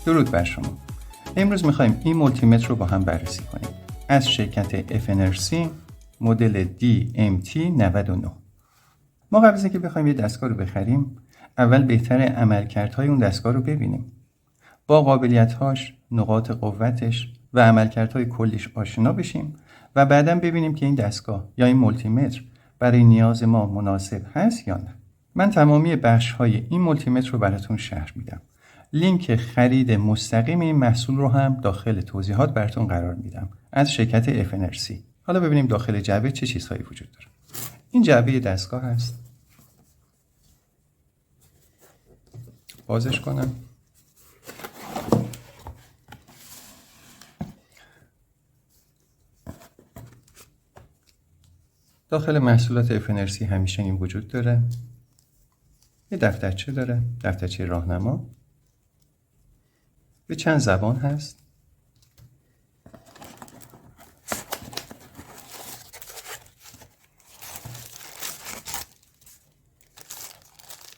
درود بر شما. امروز میخوایم این مولتیمتر رو با هم بررسی کنیم. از شرکت FNRC مدل DMT99. ما قبل از اینکه بخوایم یه دستگاه رو بخریم، اول بهتره عملکردهای اون دستگاه رو ببینیم. با قابلیت‌هاش، نقاط قوتش و عملکردهای کلیش آشنا بشیم و بعداً ببینیم که این دستگاه یا این مولتیمتر برای نیاز ما مناسب هست یا نه. من تمامی بخش‌های این مولتیمتر رو براتون شرح میدم. لینک خرید مستقیم این محصول رو هم داخل توضیحات براتون قرار میدم از شرکت FNRC. حالا ببینیم داخل جعبه چه چیزهایی وجود داره. این جعبه دستگاه هست. بازش کنم. داخل محصولات FNRC همیشه این وجود داره. یه دفترچه داره، دفترچه راهنما. به چند زبان هست.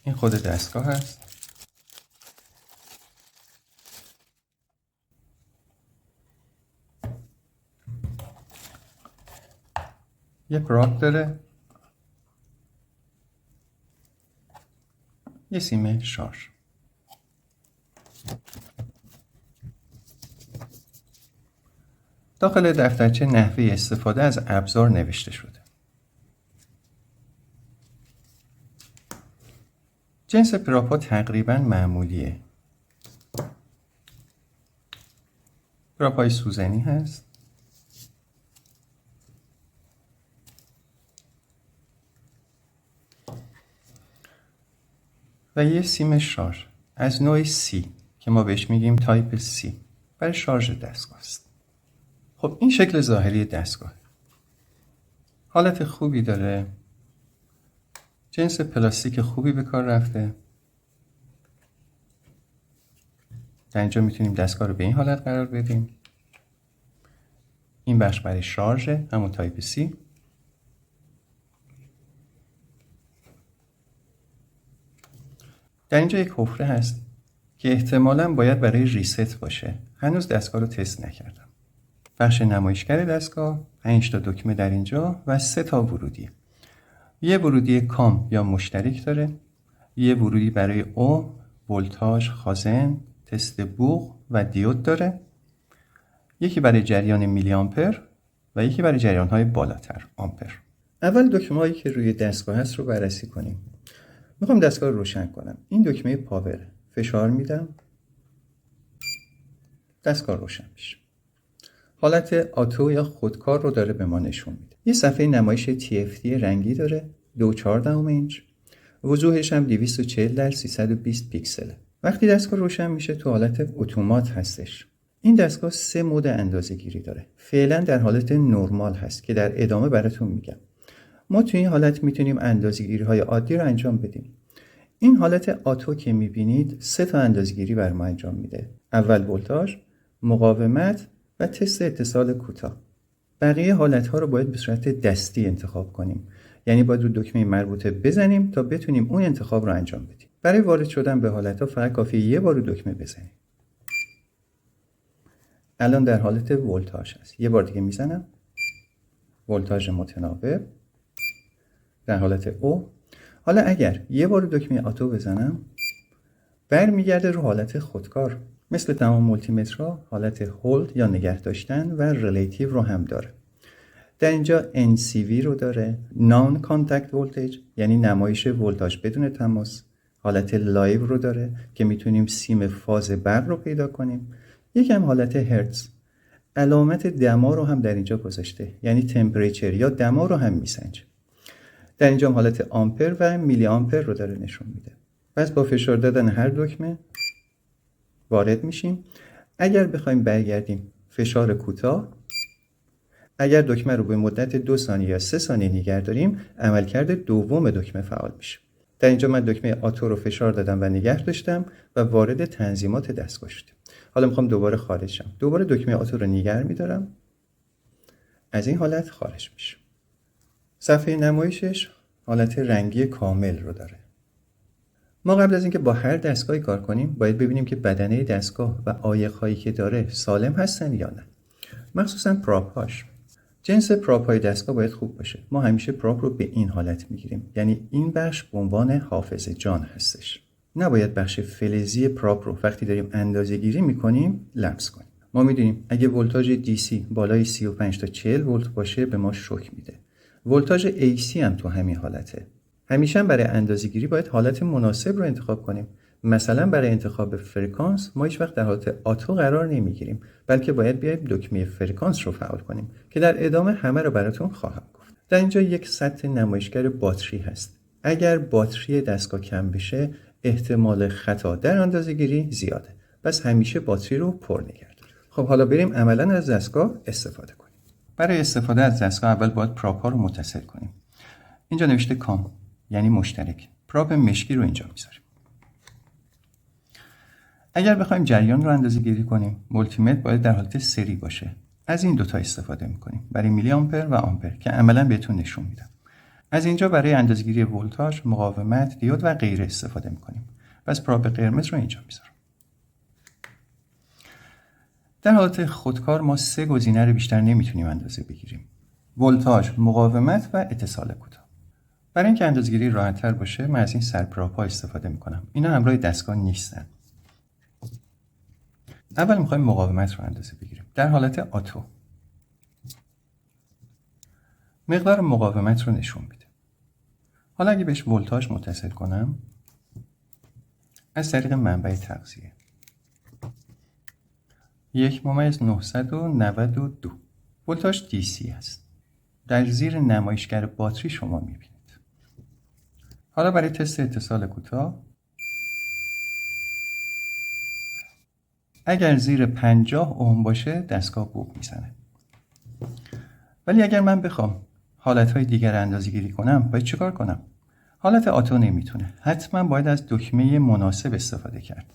این خود دستگاه هست. یک راک داره. یه سیم شارژ. داخل دفترچه نحوه استفاده از ابزار نوشته شده. جنس پراپا تقریبا معمولیه. پراپای سوزنی هست. و یه سیم شارژ از نوع C که ما بهش میگیم تایپ C برای شارژ دستگاه است. خب این شکل ظاهری دستگاه حالت خوبی داره. جنس پلاستیک خوبی به کار رفته. در اینجا میتونیم دستگاه رو به این حالت قرار بدیم. این بخش برای شارژ همون تایپ C. در اینجا یک حفره هست که احتمالاً باید برای ریست باشه. هنوز دستگاه رو تست نکردم. بخش نمایشگر دستگاه 5 تا دکمه در اینجا و 3 تا ورودی. یه ورودی کام یا مشترک داره. یه ورودی برای او، ولتاژ، خازن، تست بوق و دیود داره. یکی برای جریان میلی آمپر و یکی برای جریان‌های بالاتر آمپر. اول دکمه‌هایی که روی دستگاه هست رو بررسی کنیم. میخوام دستگاه رو روشن کنم. این دکمه پاور. فشار میدم. دستگاه روشن میشه. حالت آتو یا خودکار رو داره به ما نشون میده. یه صفحه نمایش TFT رنگی داره. 2.4 اینچ. وضوحش هم 240 در 320 پیکسله. وقتی دستگاه روشن میشه تو حالت اتومات هستش. این دستگاه 3 مود اندازه‌گیری داره. فعلا در حالت نرمال هست که در ادامه براتون میگم. ما توی این حالت میتونیم اندازه‌گیری‌های عادی رو انجام بدیم. این حالت آتو که میبینید 3 تا اندازه‌گیری بر ما انجام میده. اول ولتاژ، مقاومت و تست اتصال کوتاه. بقیه حالت‌ها رو باید به صورت دستی انتخاب کنیم. یعنی باید رو دکمه مربوطه بزنیم تا بتونیم اون انتخاب رو انجام بدیم. برای وارد شدن به حالت‌ها فقط کافیه یه بار رو دکمه بزنیم. الان در حالت ولتاژ هست. یه بار دیگه میزنم. ولتاژ متناوب. در حالت او. حالا اگر یه بار دکمه آتو بزنم برمیگرده رو حالت خودکار. مثل تمام مولتیمترها حالت هولد یا نگه داشتن و ریلیتیو رو هم داره. در اینجا NCV رو داره، نان کانتکت ولتیج یعنی نمایش ولتاژ بدون تماس. حالت لایو رو داره که میتونیم سیم فاز برق رو پیدا کنیم. یکم حالت هرتز. علامت دما رو هم در اینجا گذاشته، یعنی تمپریچر یا دما رو هم میسنجه. در اینجا حالت آمپر و میلی آمپر رو داره نشون میده. پس با فشار دادن هر دکمه وارد میشیم. اگر بخوایم برگردیم فشار کوتاه، اگر دکمه رو به مدت 2 ثانیه یا 3 ثانیه نگه داریم عملکرد دوم دکمه فعال میشه. در اینجا من دکمه آتو رو فشار دادم و نگه داشتم و وارد تنظیمات دستگاه شدم. حالا میخوام دوباره خارج شم. دوباره دکمه آتو رو نگه میدارم. از این حالت خارج میشه. صفحه نمایشش حالت رنگی کامل رو داره. ما قبل از اینکه با هر دستگاهی کار کنیم باید ببینیم که بدنه دستگاه و عایق‌هایی که داره سالم هستن یا نه. مخصوصا پراپ‌هاش. جنس پراپ‌های دستگاه باید خوب باشه. ما همیشه پراپ رو به این حالت میگیریم، یعنی این بخش به عنوان حافظ جان هستش. نباید بخش فلزی پراپ رو وقتی داریم اندازه‌گیری می‌کنیم لمس کنیم. ما می‌دونیم اگه ولتاژ DC بالای 35 تا 40 ولت باشه به ما شوک میده. ولتاژ AC هم تو همین حالته. همیشه برای اندازه‌گیری باید حالت مناسب رو انتخاب کنیم. مثلا برای انتخاب فرکانس ما هیچ وقت در حالت آتو قرار نمیگیریم، بلکه باید بیایم دکمه فرکانس رو فعال کنیم که در ادامه همه رو براتون خواهم گفت. در اینجا یک سطح نمایشگر باتری هست. اگر باتری دستگاه کم بشه احتمال خطا در اندازه‌گیری زیاده. پس همیشه باتری رو پر نگه داریم. خب حالا بریم عملاً از دستگاه استفاده کنیم. برای استفاده از دستگاه اول باید پراپ ها رو متصل کنیم. اینجا نوشته کام یعنی مشترک. پراپ مشکی رو اینجا میذاریم. اگر بخوایم جریان رو اندازه‌گیری کنیم، مولتیمتر باید در حالت سری باشه. از این دوتا استفاده میکنیم برای میلی آمپر و آمپر که عملاً بهتون نشون میدم. از اینجا برای اندازه‌گیری ولتاژ، مقاومت، دیود و غیره استفاده میکنیم. پس پراپ قرمز رو اینجا میذارم. در حالت خودکار ما 3 گزینه رو بیشتر نمیتونیم اندازه بگیریم. ولتاژ، مقاومت و اتصال کوتاه. برای اینکه اندازه‌گیری راحت‌تر باشه من از این سرپراپ‌ها استفاده میکنم. اینا همراه دستگاه نیستن. اول میخوایم مقاومت رو اندازه بگیریم. در حالت آتو مقدار مقاومت رو نشون میده. حالا اگه بهش ولتاژ متصل کنم از طریق منبع تغذیه 1.992 ولتاژ DC است. در زیر نمایشگر باتری شما میبینید. حالا برای تست اتصال کوتاه اگر زیر 50 اوم باشه دستگاه بوق میزنه. ولی اگر من بخوام حالتهای دیگر اندازه‌گیری کنم باید چیکار کنم؟ حالت آتو نمیتونه. حتما باید از دکمه مناسب استفاده کرد.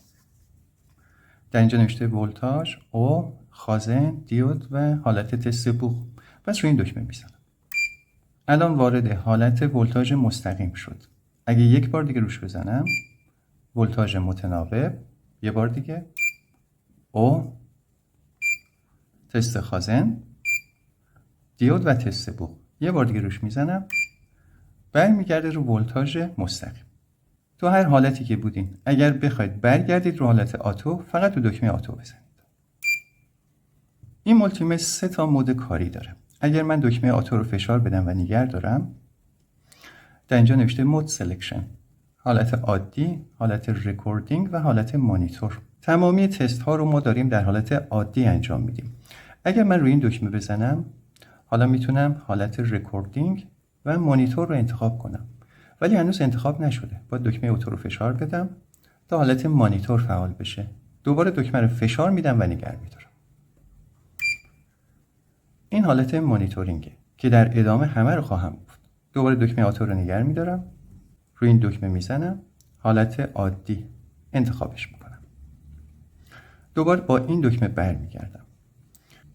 در اینجا نوشته ولتاژ، او، خازن، دیود و حالت تست بوق. پس روی این دکمه میزنم. الان وارد حالت ولتاژ مستقیم شد. اگه یک بار دیگه روش بزنم ولتاژ متناوب، یه بار دیگه او، تست خازن، دیود و تست بوق. یه بار دیگه روش میزنم برمیگرده رو ولتاژ مستقیم. تو هر حالتی که بودین اگر بخواید برگردید رو حالت آتو فقط رو دکمه آتو بزنید. این مولتیمتر 3 تا مود کاری داره. اگر من دکمه آتو رو فشار بدم و نگه دارم در اینجا نوشته مود سلکشن، حالت عادی، حالت رکوردینگ و حالت مانیتور. تمامی تست ها رو ما داریم در حالت عادی انجام میدیم. اگر من روی این دکمه بزنم حالا میتونم حالت رکوردینگ و مانیتور رو انتخاب کنم. ولی هنوز انتخاب نشده. باید دکمه اتو رو فشار بدم تا حالت مانیتور فعال بشه. دوباره دکمه رو فشار میدم و نگه میدارم. این حالت مانیتورینگه که در ادامه همه رو خواهم گفت. دوباره دکمه اتو رو نگه میدارم. روی این دکمه میزنم. حالت عادی انتخابش میکنم. دوباره با این دکمه برمیگردم.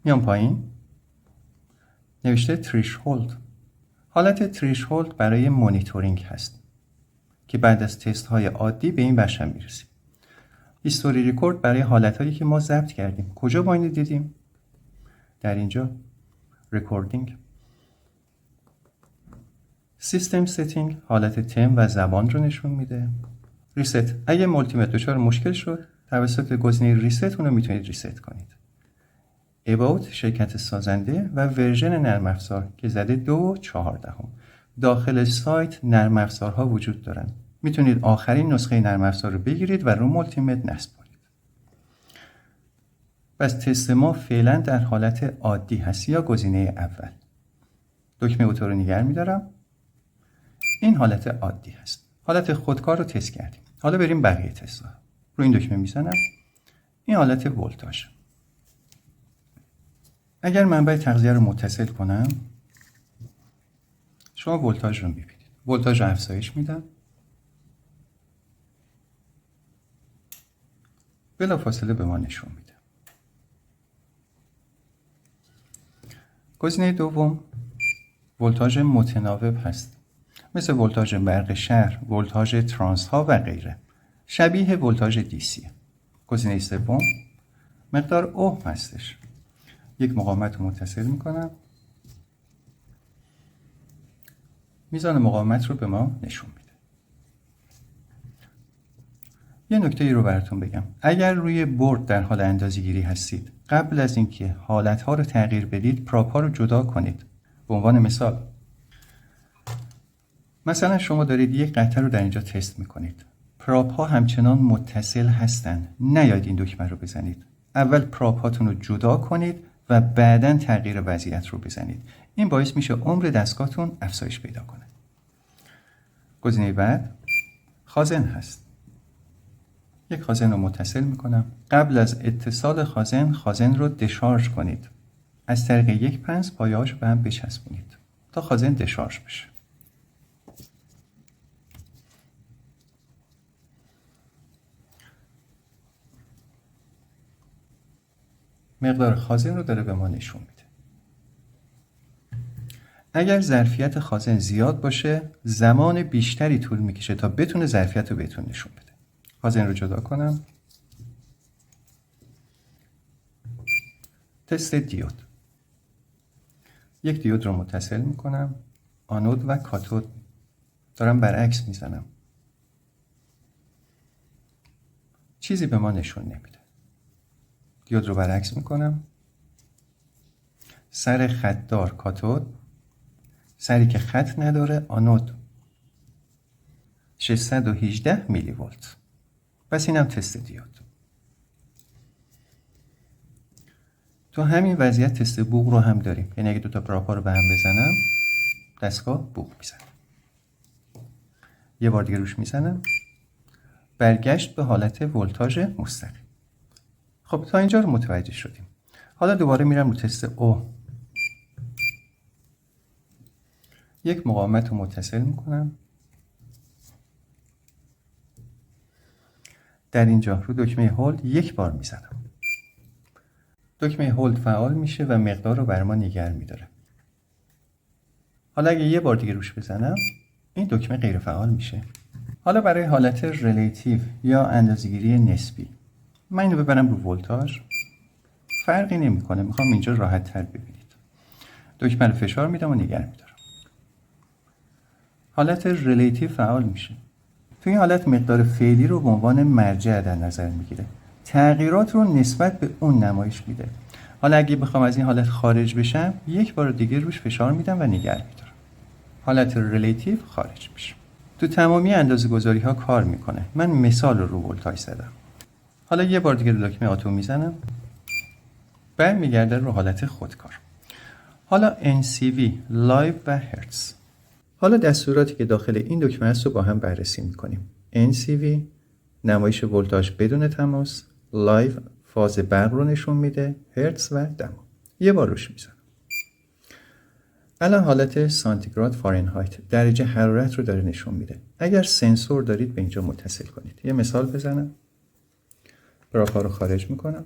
میام پایین. نوشته تریشهولد. حالت تریشهولد برای مانیتورینگ هست که بعد از تست های عادی به این بخش هم میرسیم. هیستوری ریکورد برای حالت هایی که ما ضبط کردیم. کجا با اینو دیدیم؟ در اینجا ریکوردینگ. سیستم ستینگ حالت تم و زبان رو نشون میده. ریست، اگه مولتیمتر دچار مشکل شد توسط گزینه ریست اون رو میتونید ریست کنید. about شرکت سازنده و ورژن نرم افزار که زده 2.14. داخل سایت نرم افزارها وجود دارن. میتونید آخرین نسخه نرم افزار رو بگیرید و رو مولتیمتر نصب کنید. پس تست ما فعلا در حالت عادی هست یا گزینه اول. دکمه اتو رو نگه می‌دارم. این حالت عادی هست. حالت خودکار رو تست کردیم. حالا بریم بقیه تست ها. رو این دکمه میزنم. این حالت ولتاژ. اگر منبع تغذیه رو متصل کنم شما ولتاژ رو میبینید. ولتاژ رو افزایش میدم. بلافاصله به ما نشون میده. گزینه دوم ولتاژ متناوب هست. مثل ولتاژ برق شهر، ولتاژ ترانس ها و غیره. شبیه ولتاژ DC. گزینه سوم مقدار اوم هستش. یک مقاومت رو متصل میکنم. میزان مقاومت رو به ما نشون میده. یه نکته رو براتون بگم. اگر روی بورد در حال اندازه‌گیری هستید، قبل از اینکه حالت‌ها رو تغییر بدید، پراپ‌ها رو جدا کنید. به عنوان مثلا شما دارید یک قطعه رو در اینجا تست میکنید. پراپ‌ها همچنان متصل هستن. نیاید این دکمه رو بزنید. اول پراپ‌هاتون رو جدا کنید و بعداً تغییر وضعیت رو بزنید. این باعث میشه عمر دستگاهتون افزایش پیدا کنه. گزینه بعد خازن هست. یک خازن رو متصل میکنم. قبل از اتصال خازن رو دشارژ کنید. از طریق یک پنس پایه‌هاش به هم بچسبونید تا خازن دشارژ بشه. مقدار خازن رو داره به ما نشون میده. اگر ظرفیت خازن زیاد باشه، زمان بیشتری طول میکشه تا بتونه ظرفیت رو بهتون نشون بده. خازن رو جدا کنم. تست دیود. یک دیود رو متصل میکنم. آنود و کاتود دارم برعکس میزنم. چیزی به ما نشون نمیده. دیود رو برعکس میکنم. سر خطدار کاتود، سری که خط نداره آنود. 618 میلی ولت. پس اینم تست دیود. تو همین وضعیت تست بوق رو هم داریم. یعنی اگه دوتا پراپا رو به هم بزنم، دستگاه بوق میزنه. یه بار دیگه روش میزنم. برگشت به حالت ولتاژ مستقیم. خب تا اینجا رو متوجه شدیم. حالا دوباره میرم رو تست او. یک مقاومت رو متصل میکنم. در اینجا رو دکمه هولد یک بار میزنم. دکمه هولد فعال میشه و مقدار رو بر ما نگه میداره. حالا اگه یه بار دیگه روش بزنم، این دکمه غیر فعال میشه. حالا برای حالت ریلیتیو یا اندازه‌گیری نسبی، من اینو ببرم رو ولتاژ. فرقی نمیکنه. میخوام اینجا راحت تر ببینید. دکمه رو فشار میدم و نگه میدارم. حالت ریلیتیو فعال میشه. تو این حالت مقدار فعلی رو به عنوان مرجع در نظر میگیره. تغییرات رو نسبت به اون نمایش میده. حالا اگه بخوام از این حالت خارج بشم، یک بار دیگه روش فشار میدم و نگه میدارم. حالت ریلیتیو خارج میشه. تو تمامی اندازه‌گذاری ها کار میکنه. من مثال رو ولتاژ زدم. حالا یه بار دیگه رو دکمه آتو میزنم. برمیگرده رو حالت خودکار. حالا NCV، لایو و هرتز. حالا دستوراتی که داخل این دکمه هست رو با هم بررسی میکنیم. NCV نمایش ولتاژ بدون تماس، لایو فاز برق رو نشون میده، هرتز و دما. یه بار روش میزنم. الان حالت سانتیگراد فارنهایت، درجه حرارت رو داره نشون میده. اگر سنسور دارید به اینجا متصل کنید. یه مثال بزنم. پراپا رو خارج میکنم.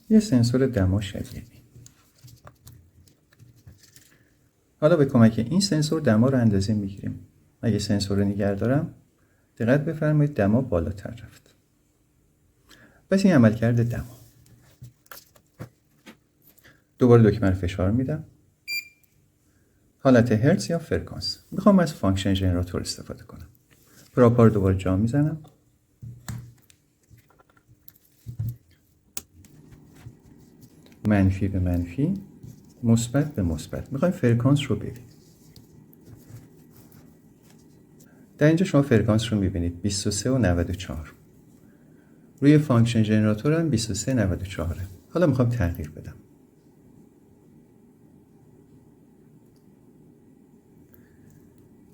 یه سنسور دما شبیه. حالا به کمک این سنسور دما رو اندازه میگیریم. اگه سنسور رو نگه دارم، دقت بفرمایید دما بالاتر رفت. پس این عملکرد دما. دوباره دکمه رو فشار میدم. حالت هرتز یا فرکانس. میخوام از فانکشن ژنراتور استفاده کنم. پراپا رو دوباره جا میزنم. منفی به منفی، مثبت به مثبت. میخوایم فرکانس رو ببینیم. در اینجا شما فرکانس رو میبینید 23 و 94. روی فانکشن ژنراتور هم 23 94. حالا میخوام تغییر بدم.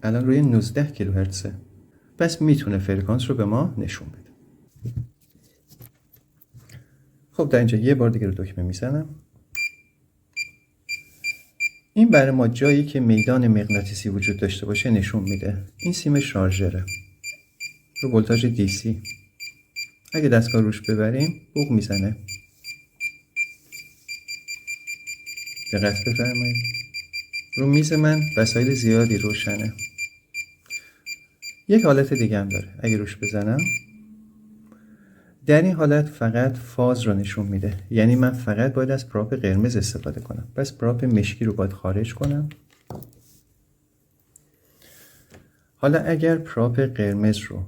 الان روی 19 کیلوهرتزه. پس میتونه فرکانس رو به ما نشون بده. خب در اینجا یه بار دیگه رو دکمه میزنم. این برای ما جایی که میدان مغناطیسی وجود داشته باشه نشون میده. این سیم شارژره. رو ولتاژ DC. اگه دستگاه روش ببریم بوق میزنه. دقت بفرمایید. رو میز من وسایل زیادی روشنه. یک حالت دیگه هم داره. اگه روش بزنم در این حالت فقط فاز رو نشون میده. یعنی من فقط باید از پراپ قرمز استفاده کنم. پس پراپ مشکی رو باید خارج کنم. حالا اگر پراپ قرمز رو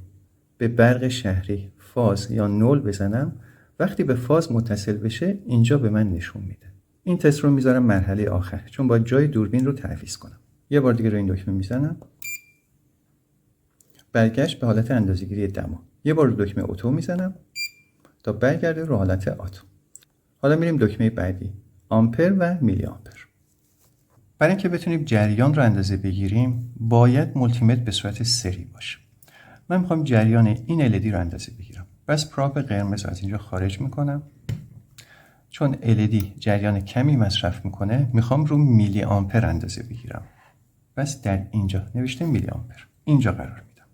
به برق شهری فاز یا نول بزنم، وقتی به فاز متصل بشه اینجا به من نشون میده. این تست رو میذارم مرحله آخر چون باید جای دوربین رو تعویض کنم. یه بار دیگه رو این دکمه میزنم. برگشت به حالت اندازه‌گیری دما. یه بار رو دکمه اتو میزنم تا برگرده رو حالت آتو. حالا میریم دکمه بعدی، آمپر و میلی آمپر. برای اینکه بتونیم جریان رو اندازه بگیریم باید مولتیمتر به صورت سری باشه. من میخوام جریان این LED رو اندازه بگیرم. بس پراپ قرمز از اینجا خارج میکنم. چون LED جریان کمی مصرف میکنه میخوام رو میلی آمپر اندازه بگیرم. بس در اینجا نوشته میلی آمپر، اینجا قرار میدم.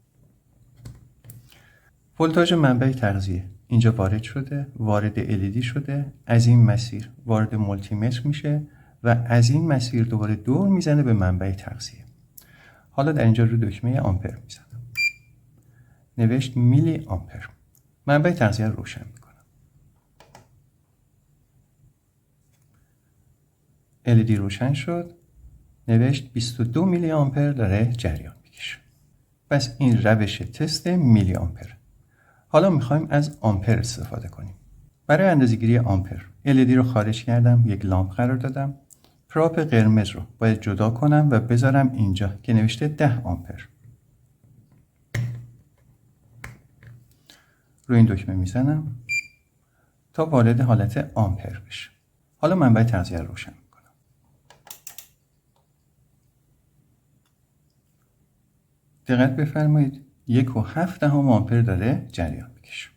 ولتاژ منبع تغذیه اینجا وارد شده، وارد LED شده، از این مسیر وارد مولتیمتر میشه و از این مسیر دوباره دور میزنه به منبع تغذیه. حالا در اینجا رو دکمه آمپر میزنم. نوشت میلی آمپر. منبع تغذیه رو روشن میکنم. LED روشن شد. نوشت 22 میلی آمپر داره جریان میکشه. پس این روش تست میلی آمپر. حالا میخوایم از آمپر استفاده کنیم. برای اندازه‌گیری آمپر LED رو خارج کردم، یک لامپ قرار دادم. پراپ قرمز رو باید جدا کنم و بذارم اینجا که نوشته 10 آمپر. رو این دکمه میزنم تا وارد حالت آمپر بشه. حالا منبع تغذیه رو روشن میکنم. دقت بفرمایید 1.7 آمپر داره جریان میکشه.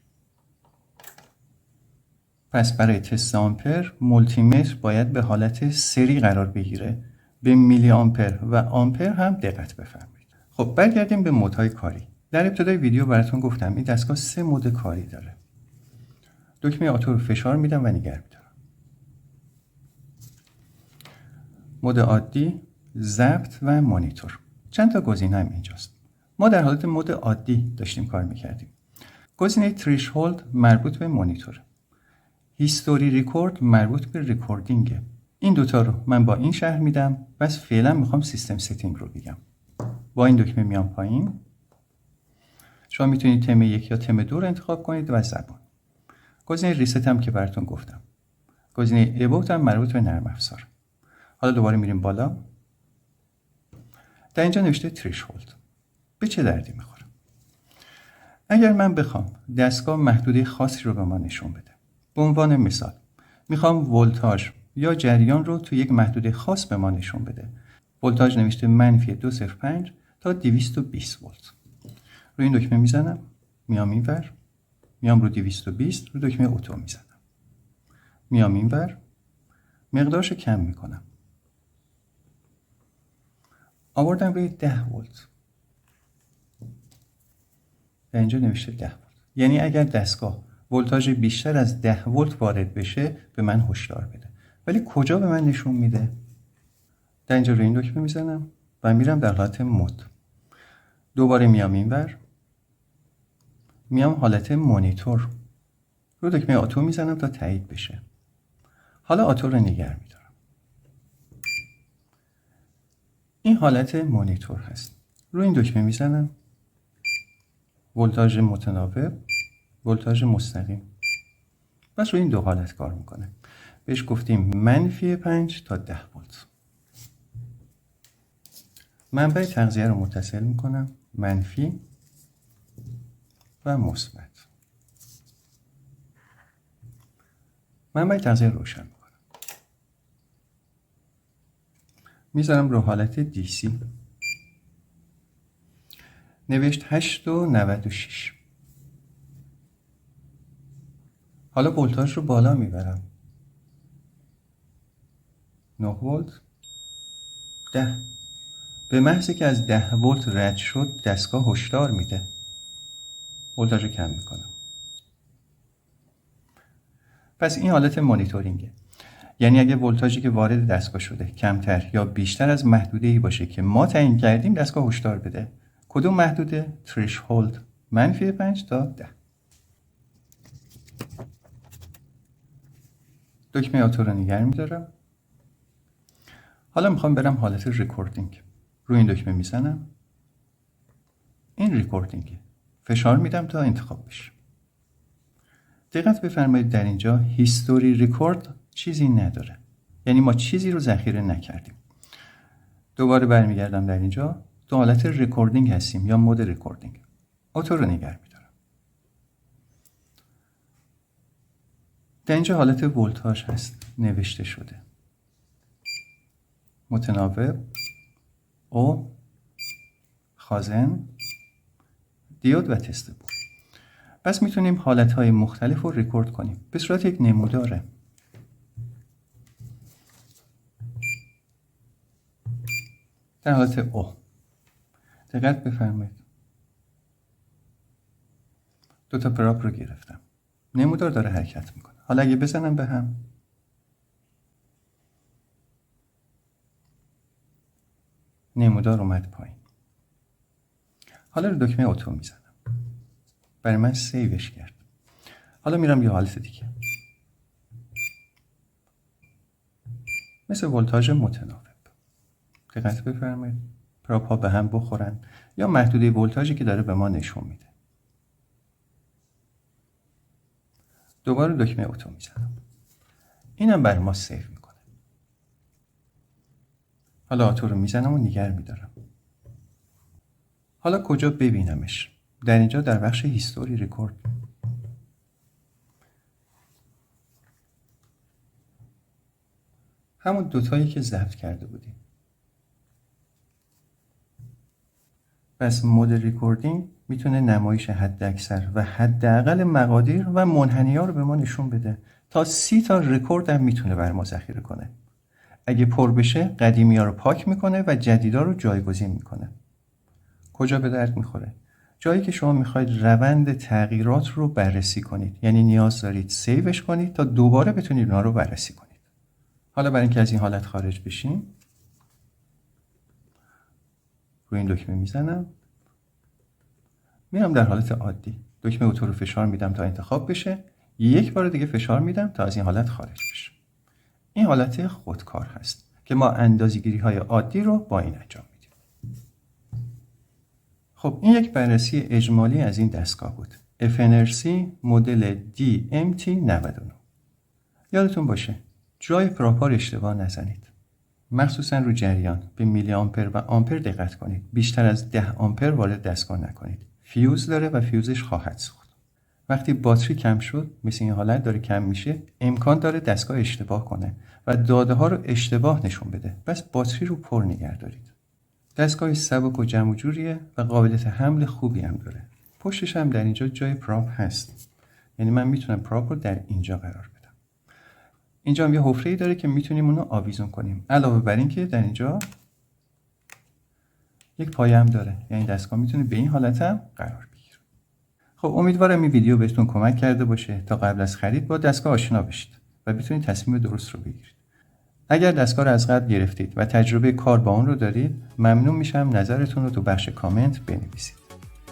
پس برای تست آمپر مولتیمتر باید به حالت سری قرار بگیره. به میلی آمپر و آمپر هم دقت بفرمایید. خب برگردیم به مودهای کاری. در ابتدای ویدیو براتون گفتم این دستگاه 3 مود کاری داره. دکمه آتو رو فشار میدم و نگه میدارم. مود عادی، ضبط و مانیتور. چند تا گزینه هم اینجاست. ما در حالت مود عادی داشتیم کار میکردیم. گزینه تریشهولد مربوط به مانیتور. هیستوری ریکورد مربوط به ریکوردینگه. این دوتا رو من با این شرح میدم. بس فعلا میخوام سیستم ستینگ رو بگم. با این دکمه میام پایین. شما میتونید تم 1 یا تم 2 رو انتخاب کنید و زبان. گزینه ریست هم که براتون گفتم. گزینه ابوت هم مربوط به نرم افزار. حالا دوباره میریم بالا. در اینجا نوشته تریشهولد. به چه دردی میخوره؟ اگر من بخوام دستگاه محدوده خاصی رو به ما نشون بده. به عنوان مثال میخوام ولتاژ یا جریان رو تو یک محدوده خاص به ما نشون بده. ولتاژ نوشته -205 تا 220 ولت. روی این دکمه میزنم، میام اینور، میام رو 220 رو دکمه اتو میزنم. میام اینور، مقدارشو کم میکنم. آوردم روی 10 ولت. در اینجا نوشته 10 ولت. یعنی اگر دستگاه ولتاژ بیشتر از 10 ولت وارد بشه به من هشدار بده. ولی کجا به من نشون میده؟ در اینجا روی این دکمه میزنم و میرم در حالت مود. دوباره میام اینور، میام حالت مانیتور. رو دکمه آتو میزنم تا تایید بشه. حالا آتو رو نگه میدارم. این حالت مانیتور هست. رو این دکمه میزنم. ولتاژ متناوب، ولتاژ مستقیم. بس رو این دو حالت کار میکنه. بهش گفتیم -5 تا 10 ولت. منبع تغذیه رو متصل میکنم. منفی و مثبت. منبع تغذیه روشن میکنم. میذارم رو حالت دیسی. نوشت 8.96. حالا ولتاژ رو بالا میبرم. 9 ولت، 10. به محضی که از 10 ولت رد شد دستگاه هشدار میده. ولتاژ رو کم میکنم. پس این حالت مانیتورینگه. یعنی اگه ولتاژی که وارد دستگاه شده کمتر یا بیشتر از محدوده‌ای باشه که ما تعیین کردیم، دستگاه هشدار بده. کدوم محدوده؟ threshold -5 تا 10. دکمه آتو رو نگه می‌دارم. حالا میخوام برم حالت ریکوردینگ. روی این دکمه میزنم. این ریکوردینگه. فشار میدم تا انتخاب بشه. دقت بفرمایید در اینجا هیستوری ریکورد چیزی نداره. یعنی ما چیزی رو ذخیره نکردیم. دوباره برمیگردم در اینجا. تو حالت ریکوردینگ هستیم یا مود ریکوردینگ. آتو رو نگه میدارم. در اینجا حالت ولتاژ هست. نوشته شده. متناوب، او، خازن، دیود و تست بول. پس میتونیم حالتهای مختلف رو ریکورد کنیم به صورت یک نموداره. در حالت او دقت بفرمایید. دو تا پراپ رو گرفتم. نمودار داره حرکت میکنه. حالا اگه بزنم به هم، نمودار اومد پایین. حالا رو دکمه اتو میزنم. برای من سیوش کرد. حالا میرم یه حالت دیگه. مثل ولتاژ متناوب. دقت بفرمایید. پراپ ها به هم بخورن یا محدوده ولتاژی که داره به ما نشون میده. دوباره دکمه اتو میزنم. اینم برای ما سیو میکنه. حالا اتو رو میزنم و نگه میدارم. حالا کجا ببینمش؟ در اینجا در بخش هیستوری ریکورد. همون دوتایی که ضبط کرده بودیم. پس مود ریکوردینگ میتونه نمایش حداکثر و حداقل مقادیر و منحنی‌ها رو به ما نشون بده. تا 30 تا رکورد هم میتونه بر ما ذخیره کنه. اگه پر بشه قدیمی‌ها رو پاک میکنه و جدیدا رو جایگزین میکنه. کجا به درد میخوره؟ جایی که شما میخواید روند تغییرات رو بررسی کنید. یعنی نیاز دارید سیوش کنید تا دوباره بتونید اونها رو بررسی کنید. حالا برای اینکه از این حالت خارج بشیم، روی این دکمه میزنم. میرم در حالت عادی. دکمه اتو رو فشار میدم تا انتخاب بشه. یک بار دیگه فشار میدم تا از این حالت خارج بشه. این حالت خودکار هست که ما اندازه‌گیری های عادی رو با این انجام میدیم. خب این یک بررسی اجمالی از این دستگاه بود. FNRC مدل DMT99. یادتون باشه جای پراپا رو اشتباه نزنید. مخصوصا رو جریان به میلی آمپر و آمپر دقت کنید. بیشتر از 10 آمپر وارد دستگاه نکنید. فیوز داره و فیوزش خواهد سوخت. وقتی باتری کم شد، مثل این حالت داره کم میشه، امکان داره دستگاه اشتباه کنه و داده ها رو اشتباه نشون بده. پس باتری رو پر نگه دارید. دستگاه سبک و جمع و جوریه و قابلیت حمل خوبی هم داره. پشتش هم در اینجا جای پراپ هست. یعنی من میتونم پراپ رو در اینجا قرار بدم. اینجا هم یه حفره‌ای داره که میتونیم اونو آویزون کنیم. علاوه بر این که در اینجا یک پایه هم داره. یعنی دستگاه میتونه به این حالت هم قرار بگیره. خب امیدوارم این ویدیو بهتون کمک کرده باشه تا قبل از خرید با دستگاه آشنا بشید و بتونید تصمیم درست رو بگیرید. اگر دستگاه رو از قبل گرفتید و تجربه کار با اون رو دارید، ممنون میشم نظرتون رو تو بخش کامنت بنویسید.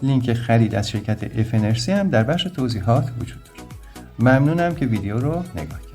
لینک خرید از شرکت FNRC هم در بخش توضیحات وجود داره. ممنونم که ویدیو رو نگاه کردید.